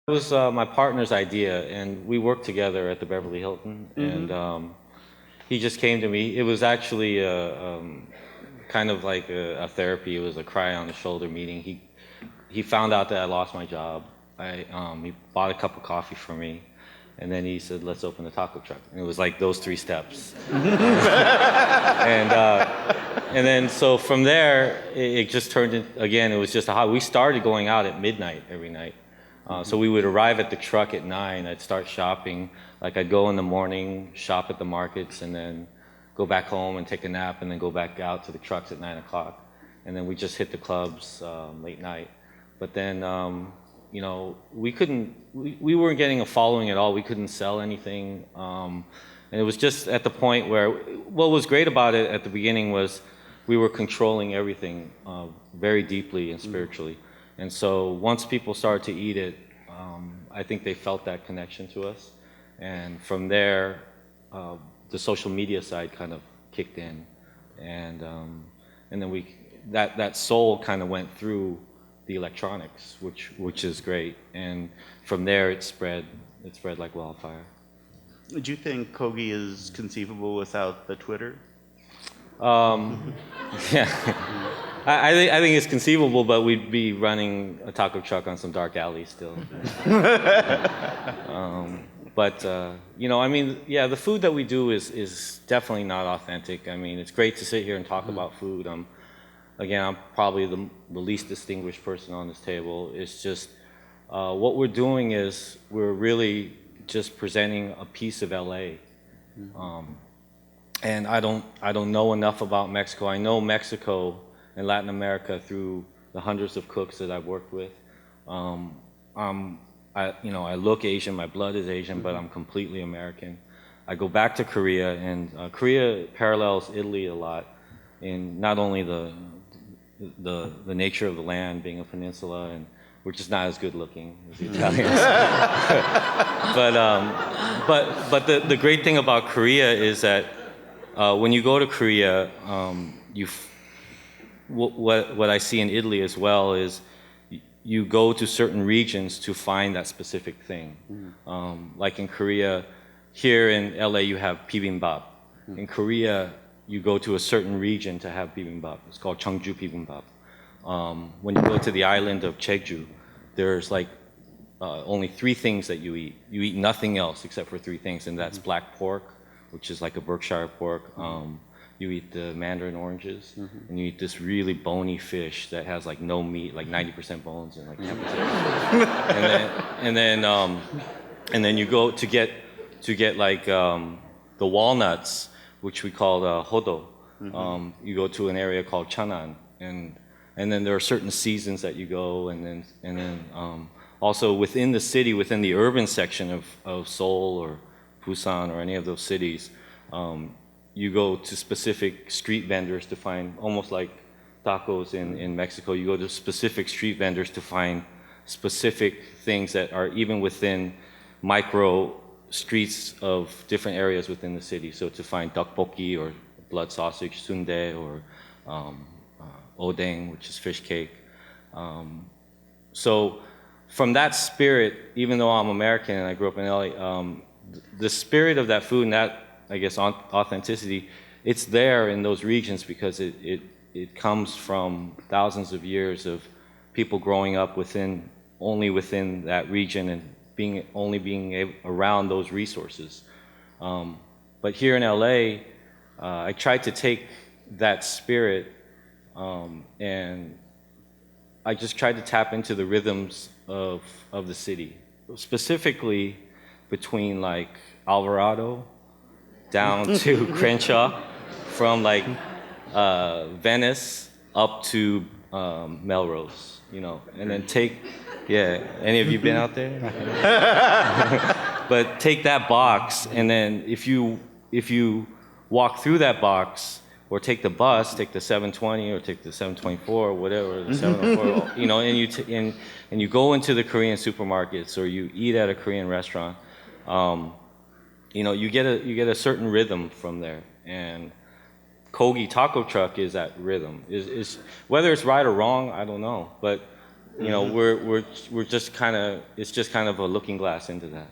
It was my partner's idea, and we worked together at the Beverly Hilton, and he just came to me. It was actually kind of like a therapy. It was a cry on the shoulder meeting. He found out that I lost my job. He bought a cup of coffee for me, and then he said, "Let's open the taco truck." And it was like those three steps. And then so from there, it just turned in, again, it was just a hobby. We started going out at midnight every night. So we would arrive at the truck at 9. I'd start shopping. Like I'd go in the morning, shop at the markets, and then go back home and take a nap, and then go back out to the trucks at 9 o'clock. And then we just hit the clubs late night. But then, you know, we weren't getting a following at all. We couldn't sell anything. And it was just at the point where, what was great about it at the beginning was we were controlling everything very deeply and spiritually. And so once people started to eat it, I think they felt that connection to us. And from there, the social media side kind of kicked in. And then that soul kind of went through the electronics, which is great. And from there, it spread like wildfire. Do you think KoGi is conceivable without the Twitter? Yeah, I think it's conceivable, but we'd be running a taco truck on some dark alley still. But you know, I mean, yeah, the food that we do is definitely not authentic. I mean, it's great to sit here and talk about food. Again, I'm probably the least distinguished person on this table. It's just what we're doing is we're really just presenting a piece of LA. And I don't know enough about Mexico. I know Mexico and Latin America through the hundreds of cooks that I've worked with. You know, I look Asian, my blood is Asian, but I'm completely American. I go back to Korea, and Korea parallels Italy a lot in not only the nature of the land, being a peninsula, and we're just not as good looking as the Italians. but the great thing about Korea is that when you go to Korea, what I see in Italy as well is you go to certain regions to find that specific thing. Like in Korea, here in LA you have bibimbap. In Korea, you go to a certain region to have bibimbap. It's called Cheongju bibimbap. When you go to the island of Jeju, there's like only 3 things that you eat. You eat nothing else except for 3 things, and that's black pork, which is like a Berkshire pork. You eat the mandarin oranges, and you eat this really bony fish that has like no meat, like 90% bones and like 10%. and then you go to get like the walnuts, which we call hodo. You go to an area called Cheonan, and then there are certain seasons that you go, and then also within the city, within the urban section of Seoul or Busan or any of those cities, you go to specific street vendors to find, almost like tacos in Mexico, you go to specific street vendors to find specific things that are even within micro streets of different areas within the city. So to find tteokbokki or blood sausage, sundae, or odeng, which is fish cake. So from that spirit, even though I'm American and I grew up in LA, the spirit of that food and that, I guess, authenticity, it's there in those regions because it comes from thousands of years of people growing up only within that region and being around those resources. But here in LA, I tried to take that spirit and I just tried to tap into the rhythms of the city, specifically between like Alvarado down to Crenshaw, from like Venice up to Melrose, you know, and then any of you been out there? But take that box, and then if you walk through that box, or take the bus, take the 720 or take the 724 or whatever, the 704, you know, and you go into the Korean supermarkets or you eat at a Korean restaurant, you know, you get a certain rhythm from there. And KoGi Taco Truck is that rhythm. Is whether it's right or wrong, I don't know. But You know, we're just kind of, it's just kind of a looking glass into that.